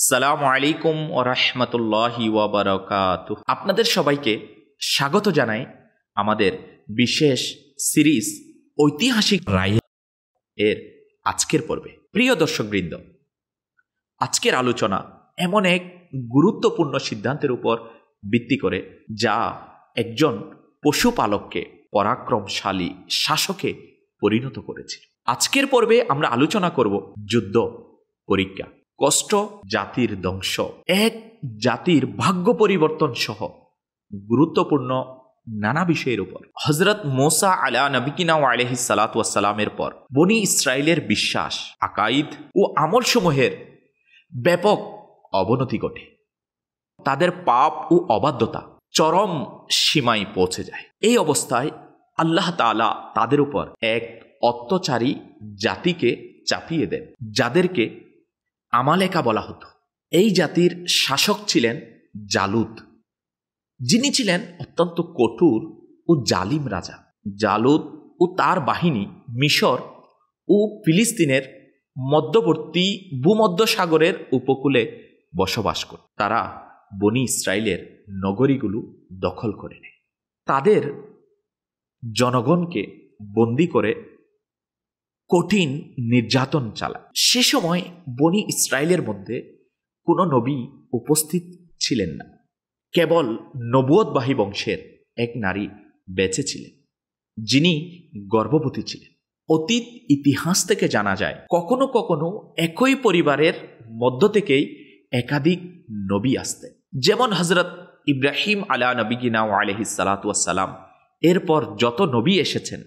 আসসালামু আলাইকুম ওয়া রাহমাতুল্লাহি ওয়া বারাকাতুহু। আপনাদের সবাইকে স্বাগত জানাই আমাদের বিশেষ সিরিজ ঐতিহাসিক রায় এর আজকের পর্বে। প্রিয় দর্শকবৃন্দ, আজকের আলোচনা এমন এক গুরুত্বপূর্ণ সিদ্ধান্তের উপর ভিত্তি করে যা একজন পশুপালককে পরাক্রমশালী শাসকে পরিণত করেছে। আজকের পর্বে আমরা আলোচনা করব যুদ্ধ, পরীক্ষা, কষ্ট, জাতির ধ্বংস, এক জাতির ভাগ্য পরিবর্তন সহ গুরুত্বপূর্ণ নানা বিষয়ের উপর। হযরত মূসা আলা নবিয়িনা ওয়া আলাইহিস সালাতু ওয়াস সালামের পর বনি ইসরাইলের বিশ্বাস, আকাইদ ও আমলসমূহের ব্যাপক অবনতি ঘটে। তাদের পাপ ও অবাধ্যতা চরম সীমায় পৌঁছে যায়। এই অবস্থায় আল্লাহ তাআলা তাদের উপর এক অত্যাচারী জাতিকে চাপিয়ে দেন, যাদেরকে আমালেকা বলা হতো। এই জাতির শাসক ছিলেন জালুত, যিনি ছিলেন অত্যন্ত কঠোর ও জালিম রাজা। জালুত ও তার বাহিনী মিশর ও ফিলিস্তিনের মধ্যবর্তী ভূমধ্যসাগরের উপকূলে বসবাস করত। তারা বনি ইসরাইলের নগরীগুলো দখল করে নেয়, তাদের জনগণকে বন্দী করে কঠিন নির্যাতন চালায়। সে সময় বনি ইসরাইলের মধ্যে কোনো নবী উপস্থিত ছিলেন না। কেবল নবুয়তবাহী বংশের এক নারী বেঁচে ছিলেন, যিনি গর্ভবতী ছিলেন। অতীত ইতিহাস থেকে জানা যায় কখনো কখনো একই পরিবারের মধ্য থেকেই একাধিক নবী আসতেন। যেমন হযরত ইব্রাহিম আলা নবিয়িনা ওয়া আলাইহিস সালাতু ওয়াস সালাম এরপর যত নবী এসেছেন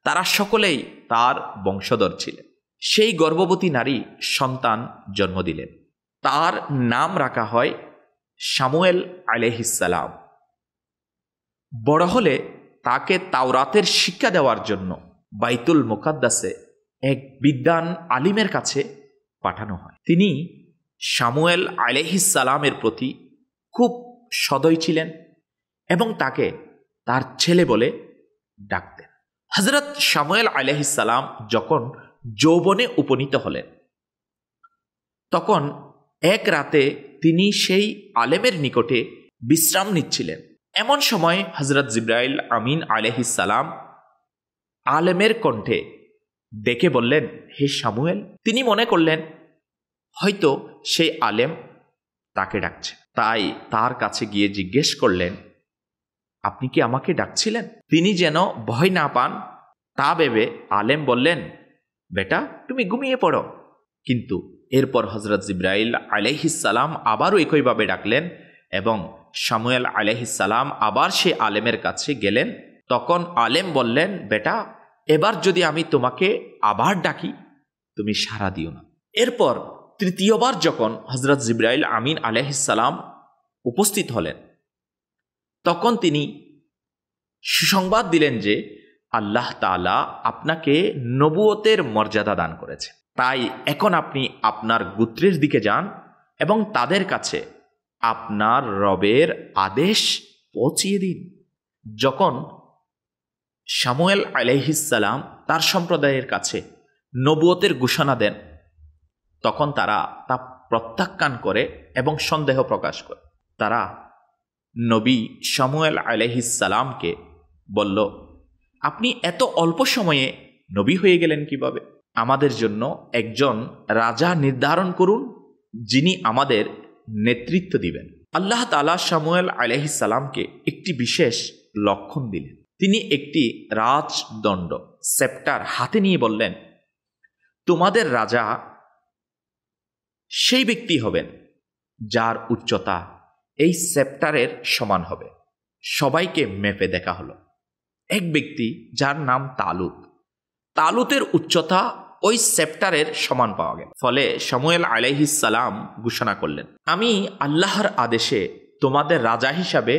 তারা সকলেই তার বংশধর ছিলেন। সেই গর্ভবতী নারী সন্তান জন্ম দিলেন। তার নাম রাখা হয় শামুয়েল আলাইহিস সালাম। বড় হলে তাকে তাওরাতের শিক্ষা দেওয়ার জন্য বাইতুল মুকাদ্দাসে এক বিদ্বান আলিমের কাছে পাঠানো হয়। তিনি শামুয়েল আলাইহিস সালামের প্রতি খুব সদয় ছিলেন এবং তাকে তার ছেলে বলে ডাকতেন। হযরত শামুয়েল আলাইহিস সালাম যখন যৌবনে উপনীত হলেন, তখন এক রাতে তিনি সেই আলেমের নিকটে বিশ্রাম নিচ্ছিলেন। এমন সময় হযরত জিবরাইল আমিন আলাইহিস সালাম আলেমের কণ্ঠে ডেকে বললেন, হে শামুয়েল। তিনি মনে করলেন হয়তো সেই আলেম তাকে ডাকছে, তাই তার কাছে গিয়ে জিজ্ঞেস করলেন, আপনি কি আমাকে ডাকছিলেন? তিনি যেন ভয় না পান তা ভেবে আলেম বললেন, বেটা, তুমি ঘুমিয়ে পড়ো। কিন্তু এরপর হযরত জিবরাইল আলাইহিস সালাম আবারও একইভাবে ডাকলেন এবং শামুয়েল আলাইহিস সালাম আবার সে আলেমের কাছে গেলেন। তখন আলেম বললেন, বেটা, এবার যদি আমি তোমাকে আবার ডাকি তুমি সাড়া দিও না। এরপর তৃতীয়বার যখন হযরত জিবরাইল আমিন আলাইহিস সালাম উপস্থিত হলেন, তখন তিনি সুসংবাদ দিলেন যে আল্লাহ তাআলা আপনাকে নবুয়তের মর্যাদা দান করেছে। তাই এখন আপনি আপনার গোত্রের দিকে যান এবং তাদের কাছে আপনার রবের আদেশ পৌঁছিয়ে দিন। যখন শামুয়েল আলাইহিস সালাম তার সম্প্রদায়ের কাছে নবুয়তের ঘোষণা দেন, তখন তারা তা প্রত্যাখ্যান করে এবং সন্দেহ প্রকাশ করে। তারা নবী শামুয়েল আলাইহিস সালামকে বলল, আপনি এত অল্প সময়ে নবী হয়ে গেলেন কিভাবে? আমাদের জন্য একজন রাজা নির্ধারণ করুন, যিনি আমাদের নেতৃত্ব দিবেন। আল্লাহ তাআলা শামুয়েল আলাইহিস সালামকে একটি বিশেষ লক্ষণ দিলেন। তিনি একটি রাজদণ্ড সেপ্টার হাতে নিয়ে বললেন, তোমাদের রাজা সেই ব্যক্তি হবেন যার উচ্চতা এই সেপ্টারের সমান হবে। সবাইকে মেপে দেখা হলো। এক ব্যক্তি যার নাম তালুত, তালুতের উচ্চতা ওই সেপ্টারের সমান পাওয়া গেল। ফলে শামুয়েল আলাইহিস সালাম ঘোষণা করলেন, আমি আল্লাহর আদেশে তোমাদের রাজা হিসাবে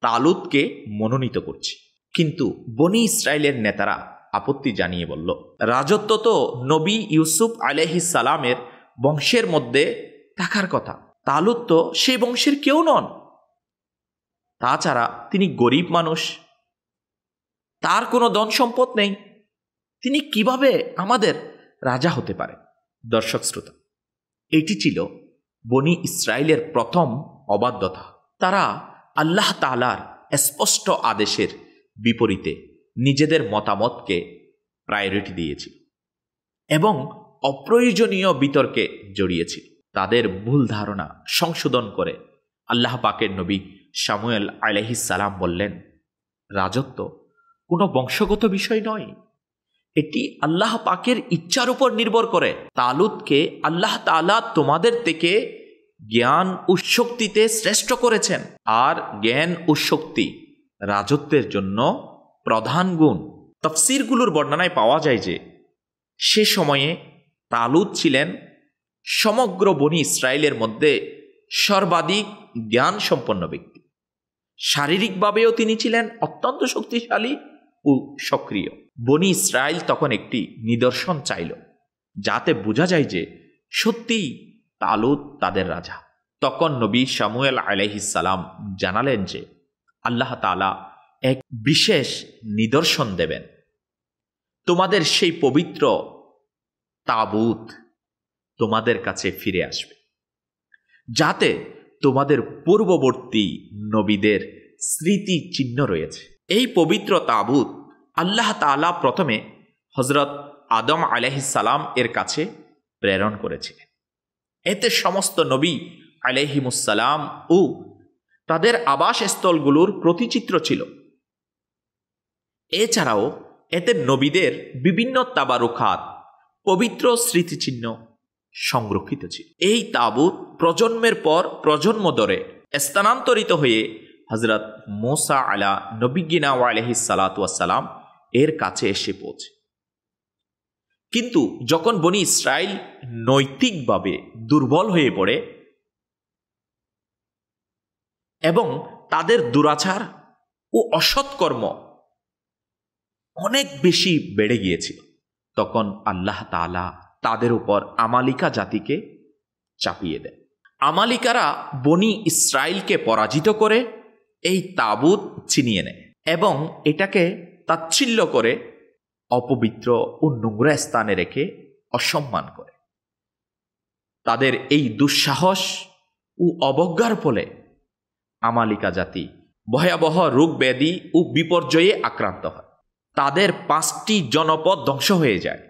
তালুতকে মনোনীত করছি। কিন্তু বনি ইসরাইলের নেতারা আপত্তি জানিয়ে বলল, রাজত্ব তো নবী ইউসুফ আলাইহিস সালামের বংশের মধ্যে থাকার কথা। তালুত তো সেই বংশের কেউ নন। তাছাড়া তিনি গরিব মানুষ, তার কোনো ধন সম্পদ নেই। তিনি কিভাবে আমাদের রাজা হতে পারে? দর্শক শ্রোতা, এটি ছিল বনি ইসরায়েলের প্রথম অবাধ্যতা। তারা আল্লাহ তাআলার স্পষ্ট আদেশের বিপরীতে নিজেদের মতামতকে প্রায়োরিটি দিয়েছিল এবং অপ্রয়োজনীয় বিতর্কে জড়িয়েছিল। তাদের ভুল ধারণা সংশোধন করে আল্লাহ পাকের নবী শামুয়েল আলাইহিস সালাম বললেন, রাজত্ব কোনো বংশগত বিষয় নয়, এটি আল্লাহ পাকের ইচ্ছার উপর নির্ভর করে। তালুতকে আল্লাহ তাআলা তোমাদের থেকে জ্ঞান ও শক্তিতে শ্রেষ্ঠ করেছেন, আর জ্ঞান ও শক্তি রাজত্বের জন্য প্রধান গুণ। তাফসীরগুলোর বর্ণনায় পাওয়া যায় যে সে সময়ে তালুত ছিলেন সমগ্র বনি ইসরায়েলের মধ্যে সর্বাধিক জ্ঞান সম্পন্ন ব্যক্তি। শারীরিকভাবেও তিনি ছিলেন অত্যন্ত শক্তিশালী ও সক্রিয়। বনি ইসরায়েল তখন একটি নিদর্শন চাইল, যাতে বোঝা যায় যে সত্যিই তালুত তাদের রাজা। তখন নবী শামুয়েল আলাইহিস সালাম জানালেন যে আল্লাহ তাআলা এক বিশেষ নিদর্শন দেবেন। তোমাদের সেই পবিত্র তাবুত তোমাদের কাছে ফিরে আসবে, যাতে তোমাদের পূর্ববর্তী নবীদের স্মৃতি চিহ্ন রয়েছে। এই পবিত্র তাবুত আল্লাহ তাআলা প্রথমে হযরত আদম আলাইহিস সালাম এর কাছে প্রেরণ করেছিলেন। এতে সমস্ত নবী আলাইহিমুসসালাম ও তাদের আবাসস্থলগুলোর প্রতিচিত্র ছিল। এছাড়াও এতে নবীদের বিভিন্ন তাবারুকাত, পবিত্র স্মৃতিচিহ্ন সংরক্ষিত ছিল। এই তাবুত প্রজন্মের পর প্রজন্ম ধরে স্থানান্তরিত হয়ে হযরত মূসা আলা নবিয়্যিনা ওয়া আলাইহিস সালাতু ওয়াস সালাম এর কাছে এসে পৌঁছে। কিন্তু যখন বনি ইসরায়েল নৈতিকভাবে দুর্বল হয়ে পড়ে এবং তাদের দুরাচার ও অসৎকর্ম অনেক বেশি বেড়ে গিয়েছিল, তখন আল্লাহ তাআলা তাদের উপর আমালিকা জাতিকে চাপিয়ে দেয়। আমালিকারা বনি ইসরায়েলকে পরাজিত করে এই তাবুত ছিনিয়ে নেয় এবং এটাকে তাচ্ছিল্য করে অপবিত্র ও নোংরা স্থানে রেখে অসম্মান করে। তাদের এই দুঃসাহস ও অবজ্ঞার ফলে আমালিকা জাতি ভয়াবহ রোগ ব্যাধি ও বিপর্যয়ে আক্রান্ত হয়। তাদের 5টি জনপদ ধ্বংস হয়ে যায়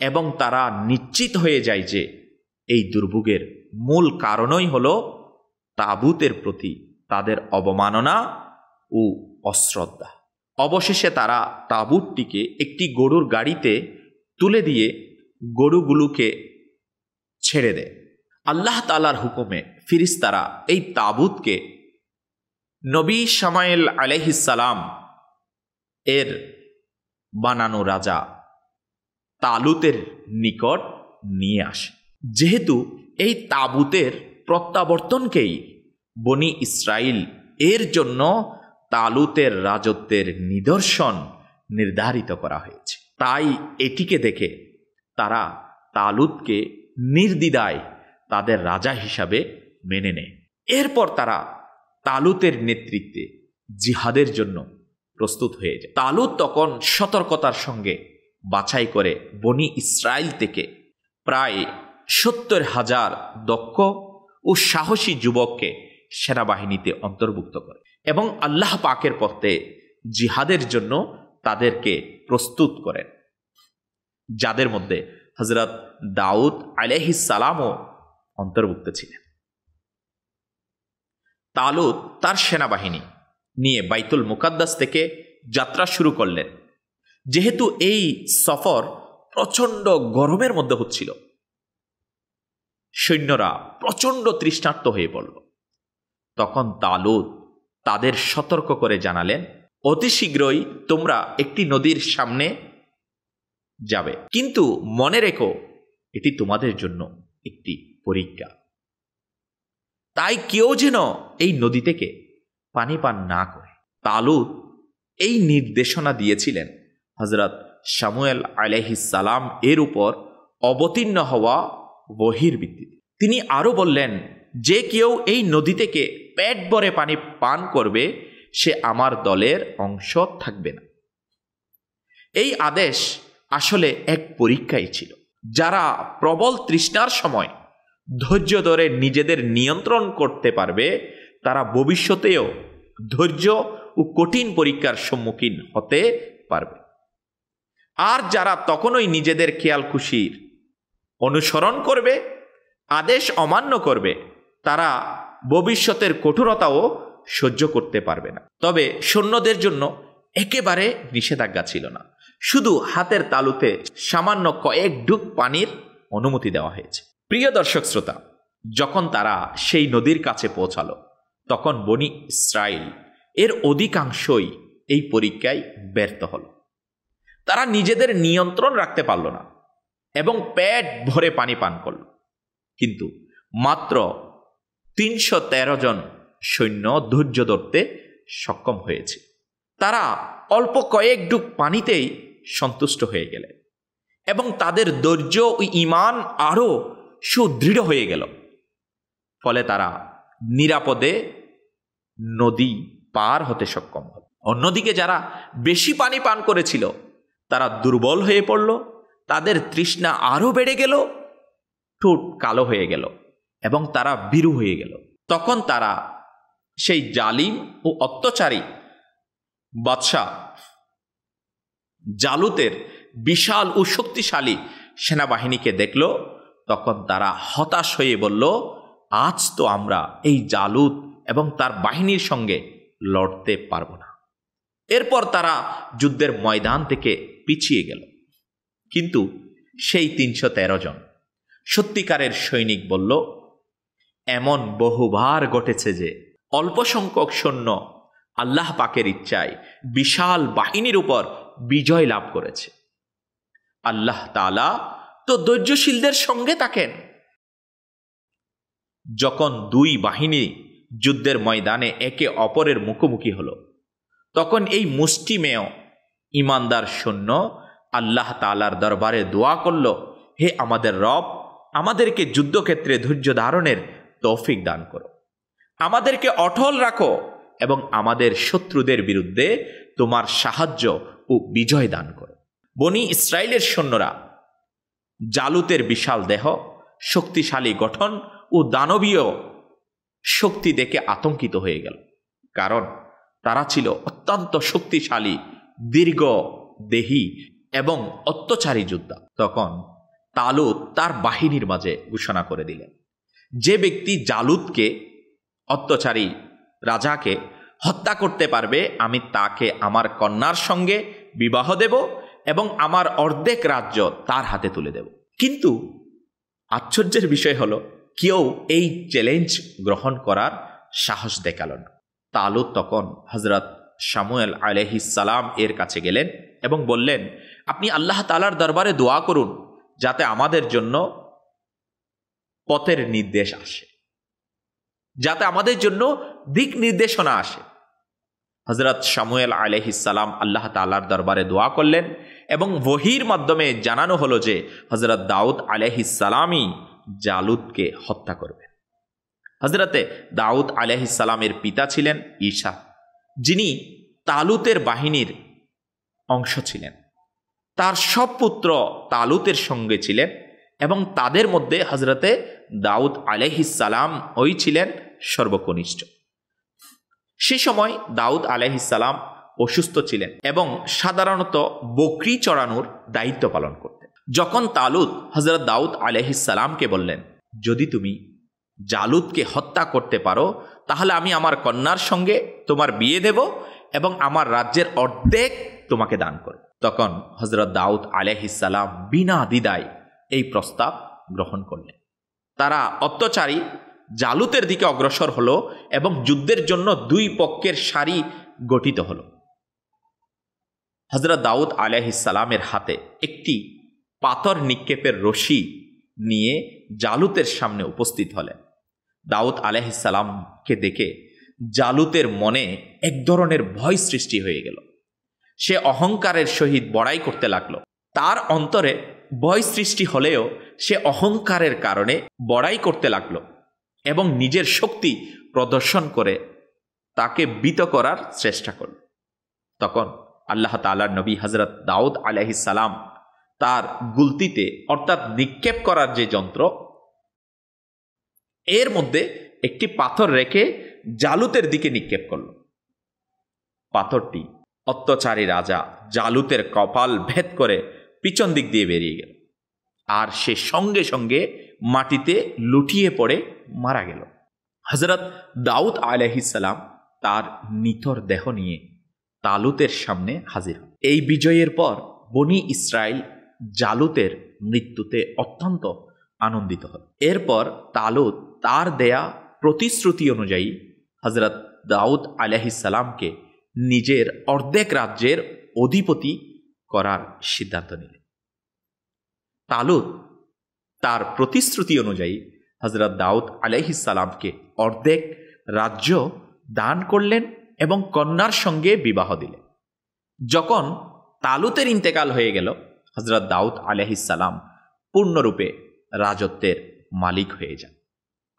এবং তারা নিশ্চিত হয়ে যায় যে এই দুর্ভোগের মূল কারণই হল তাবুতের প্রতি তাদের অবমাননা ও অশ্রদ্ধা। অবশেষে তারা তাবুতটিকে একটি গরুর গাড়িতে তুলে দিয়ে গরুগুলোকে ছেড়ে দেয়। আল্লাহ তাআলার হুকুমে ফিরিস্তারা এই তাবুতকে নবী শামুয়েল আলাইহিস সালাম এর বানানো রাজা তালুতের নিকট নিয়ে আসে। যেহেতু এই তাবুতের প্রত্যাবর্তনকেই বনি ইসরায়েল এর জন্য তালুতের রাজত্বের নিদর্শন নির্ধারিত করা হয়েছে, তাই এটিকে দেখে তারা তালুতকে নির্দ্বিধায় তাদের রাজা হিসাবে মেনে নেয়। এরপর তারা তালুতের নেতৃত্বে জিহাদের জন্য প্রস্তুত হয়ে যায়। তালুত তখন সতর্কতার সঙ্গে বাছাই করে বনি ইসরায়েল থেকে প্রায় 70,000 দক্ষ ও সাহসী যুবককে সেনাবাহিনীতে অন্তর্ভুক্ত করে এবং আল্লাহ পাকের পথে জিহাদের জন্য তাদেরকে প্রস্তুত করেন, যাদের মধ্যে হযরত দাউদ আলাইহিস সালামও অন্তর্ভুক্ত ছিলেন। তালুত তার সেনাবাহিনী নিয়ে বাইতুল মুকাদ্দাস থেকে যাত্রা শুরু করলেন। যেহেতু এই সফর প্রচণ্ড গরমের মধ্যে হচ্ছিল, সৈন্যরা প্রচণ্ড তৃষ্ণার্ত হয়ে পড়ল। তখন তালুত তাদের সতর্ক করে জানালেন, অতি শীঘ্রই তোমরা একটি নদীর সামনে যাবে, কিন্তু মনে রেখো এটি তোমাদের জন্য একটি পরীক্ষা। তাই কেউ যেন এই নদী থেকে পানি পান না করে। তালুত এই নির্দেশনা দিয়েছিলেন হযরত শামুয়েল আলাইহিস সালাম এর উপর অবতীর্ণ হওয়া ওহীর ভিত্তিতে। তিনি আরও বললেন, যে কেউ এই নদী থেকে পেট ভরে পানি পান করবে সে আমার দলের অংশ থাকবে না। এই আদেশ আসলে এক পরীক্ষাই ছিল। যারা প্রবল তৃষ্ণার সময় ধৈর্য ধরে নিজেদের নিয়ন্ত্রণ করতে পারবে, তারা ভবিষ্যতেও ধৈর্য ও কঠিন পরীক্ষার সম্মুখীন হতে পারবে। আর যারা তখনই নিজেদের খেয়াল খুশির অনুসরণ করবে, আদেশ অমান্য করবে, তারা ভবিষ্যতের কঠোরতাও সহ্য করতে পারবে না। তবে সৈন্যদের জন্য একেবারে নিষেধাজ্ঞা ছিল না, শুধু হাতের তালুতে সামান্য কয়েক ডুব পানির অনুমতি দেওয়া হয়েছে। প্রিয় দর্শক শ্রোতা, যখন তারা সেই নদীর কাছে পৌঁছালো, তখন বনি ইসরাইল এর অধিকাংশই এই পরীক্ষায় ব্যর্থ হল। তারা নিজেদের নিয়ন্ত্রণ রাখতে পারল না এবং পেট ভরে পানি পান করল। কিন্তু মাত্র ৩১৩ জন সৈন্য ধৈর্য ধরতে সক্ষম হয়েছে। তারা অল্প কয়েক ডুব পানিতেই সন্তুষ্ট হয়ে গেলেন এবং তাদের ধৈর্য ও ঈমান আরও সুদৃঢ় হয়ে গেল। ফলে তারা নিরাপদে নদী পার হতে সক্ষম হল। অন্যদিকে যারা বেশি পানি পান করেছিল, তারা দুর্বল হয়ে পড়ল, তাদের তৃষ্ণা আরও বেড়ে গেল, ঠোঁট কালো হয়ে গেল এবং তারা ভীরু হয়ে গেল। তখন তারা সেই জালিম ও অত্যাচারী বাদশাহ জালুতের বিশাল ও শক্তিশালী সেনাবাহিনীকে দেখল। তখন তারা হতাশ হয়ে বলল, আজ তো আমরা এই জালুত এবং তার বাহিনীর সঙ্গে লড়তে পারব না। এরপর তারা যুদ্ধের ময়দান থেকে পিছিয়ে গেল। কিন্তু সেই ৩১৩ জন সত্যিকারের সৈনিক বলল, এমন বহুবার ঘটেছে যে অল্প সংখ্যক সৈন্য আল্লাহ পাকের ইচ্ছায় বিশাল বাহিনীর উপর বিজয় লাভ করেছে। আল্লাহ তাআলা তো ধৈর্যশীলদের সঙ্গে থাকেন। যখন দুই বাহিনী যুদ্ধের ময়দানে একে অপরের মুখোমুখি হল, তখন এই মুষ্টিমেয় ইমানদার সৈন্য আল্লাহ তাআলার দরবারে দোয়া করল, হে আমাদের রব, আমাদেরকে যুদ্ধক্ষেত্রে ধৈর্য ধারণের তৌফিক দান করো, আমাদেরকে অটল রাখো এবং আমাদের শত্রুদের বিরুদ্ধে তোমার সাহায্য ও বিজয় দান করো। বনি ইসরায়েলের সৈন্যরা জালুতের বিশাল দেহ, শক্তিশালী গঠন ও দানবীয় শক্তি দেখে আতঙ্কিত হয়ে গেল, কারণ তারা ছিল অত্যন্ত শক্তিশালী, দীর্ঘ দেহী এবং অত্যাচারী যোদ্ধা। তখন তালুত তার বাহিনীর মাঝে ঘোষণা করে দিলেন, যে ব্যক্তি জালুতকে, অত্যাচারী রাজাকে হত্যা করতে পারবে, আমি তাকে আমার কন্যার সঙ্গে বিবাহ দেব এবং আমার অর্ধেক রাজ্য তার হাতে তুলে দেব। কিন্তু আশ্চর্যের বিষয় হলো, কেউ এই চ্যালেঞ্জ গ্রহণ করার সাহস দেখাল না। তালুত তখন হযরত শামুয়েল আলাইহিস সালাম এর কাছে গেলেন এবং বললেন, আপনি আল্লাহ তাআলার দরবারে দোয়া করুন যাতে আমাদের জন্য পথের নির্দেশ আসে, যাতে আমাদের জন্য দিক নির্দেশনা আসে। হযরত শামুয়েল আলাইহিস সালাম আল্লাহ তাআলার দরবারে দোয়া করলেন এবং ওহীর মাধ্যমে জানানো হলো যে হযরত দাউদ আলাইহিস সালামই জালুতকে হত্যা করবেন। হযরতে দাউদ আলাইহিস সালামের পিতা ছিলেন ঈসা, যিনি তালুতের বাহিনীর অংশ ছিলেন। তার সব পুত্র তালুতের সঙ্গে ছিলেন এবং তাদের মধ্যে হযরতে দাউদ আলাইহিস সালাম ওই ছিলেন সর্বকনিষ্ঠ। সে সময় দাউদ আলাইহিস সালাম অসুস্থ ছিলেন এবং সাধারণত বকরি চড়ানোর দায়িত্ব পালন করতেন। যখন তালুত হযরত দাউদ আলাইহিস সালামকে বললেন, যদি তুমি জালুতকে হত্যা করতে পারো, তাহলে আমি আমার কন্যার সঙ্গে তোমার বিয়ে দেব এবং আমার রাজ্যের অর্ধেক তোমাকে দান করব। তখন হযরত দাউদ আলাইহিস সালাম বিনা দ্বিধায় এই প্রস্তাব গ্রহণ করলেন। তারা অত্যাচারী জালুতের দিকে অগ্রসর হলো এবং যুদ্ধের জন্য দুই পক্ষের সারি গঠিত হলো। হযরত দাউদ আলাইহিস সালামের হাতে একটি পাথর নিক্ষেপের রশি নিয়ে জালুতের সামনে উপস্থিত হলেন। দাউদ আলাইহিস সালামকে দেখে জালুতের মনে এক ধরনের ভয় সৃষ্টি হয়ে গেল। সে অহংকারের সহিত বড়াই করতে লাগলো। তার অন্তরে ভয় সৃষ্টি হলেও সে অহংকারের কারণে বড়াই করতে লাগলো এবং নিজের শক্তি প্রদর্শন করে তাকে বিত করার চেষ্টা করল। তখন আল্লাহ তাআলার নবী হযরত দাউদ আলাইহিস সালাম তার গুলতিতে, অর্থাৎ নিক্ষেপ করার যে যন্ত্র, এর মধ্যে একটি পাথর রেখে জালুতের দিকে নিক্ষেপ করল। পাথরটি অত্যাচারী রাজা জালুতের কপাল ভেদ করে পিছন দিক দিয়ে বেরিয়ে গেল, আর সে সঙ্গে সঙ্গে মাটিতে লুটিয়ে পড়ে মারা গেল। হযরত দাউদ আলাইহিস সালাম তার নিথর দেহ নিয়ে তালুতের সামনে হাজির হন। এই বিজয়ের পর বনি ইসরাইল জালুতের মৃত্যুতে অত্যন্ত আনন্দিত হল। এরপর তালুত তার দেয়া প্রতিশ্রুতি অনুযায়ী হযরত দাউদ আলাইহিস সালামকে নিজের অর্ধেক রাজ্যের অধিপতি করার সিদ্ধান্ত নিলেন। তালুত তার প্রতিশ্রুতি অনুযায়ী হযরত দাউদ আলাইহিস সালামকে অর্ধেক রাজ্য দান করলেন এবং কন্যার সঙ্গে বিবাহ দিলেন। যখন তালুতের ইন্তেকাল হয়ে গেল, হযরত দাউদ আলাইহিস সালাম পূর্ণরূপে রাজত্বের মালিক হয়ে যান।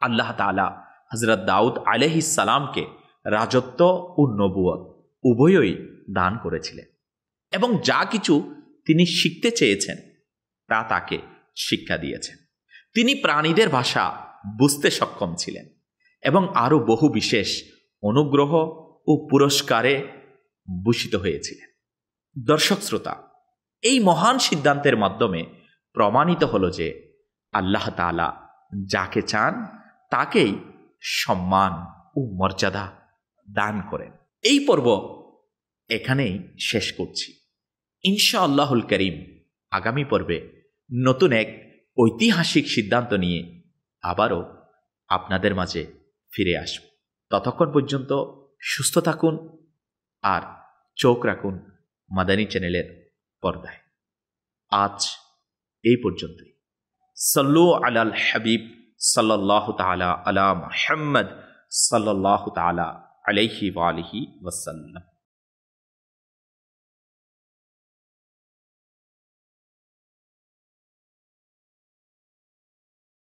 আল্লাহ তাআলা হযরত দাউদ আলাইহিস সালামকে রাজত্ব ও নবুয়ত উভয়ই দান করেছিলেন এবং যা কিছু তিনি শিখতে চেয়েছেন তা তাকে শিক্ষা দিয়েছেন। তিনি প্রাণীদের ভাষা বুঝতে সক্ষম ছিলেন এবং আরও বহু বিশেষ অনুগ্রহ ও পুরস্কারে ভূষিত হয়েছিলেন। দর্শক শ্রোতা, এই মহান সিদ্ধান্তের মাধ্যমে প্রমাণিত হল যে আল্লাহ তাআলা যাকে চান তাকেই সম্মান ও মর্যাদা দান করেন। এই পর্ব এখানেই শেষ করছি। ইনশাআল্লাহুল করিম আগামী পর্বে নতুন এক ঐতিহাসিক সিদ্ধান্ত নিয়ে আবারও আপনাদের মাঝে ফিরে আসব। ততক্ষণ পর্যন্ত সুস্থ থাকুন আর চোখ রাখুন মাদানী চ্যানেলের পর্দায়। আজ এই পর্যন্তই। সাল্লু আলাল হাবিব সাল্লাল্লাহু তাআলা আলা মুহাম্মদ সাল্লাল্লাহু তাআলা আলাইহি ওয়া আলিহি ওয়াসাল্লাম।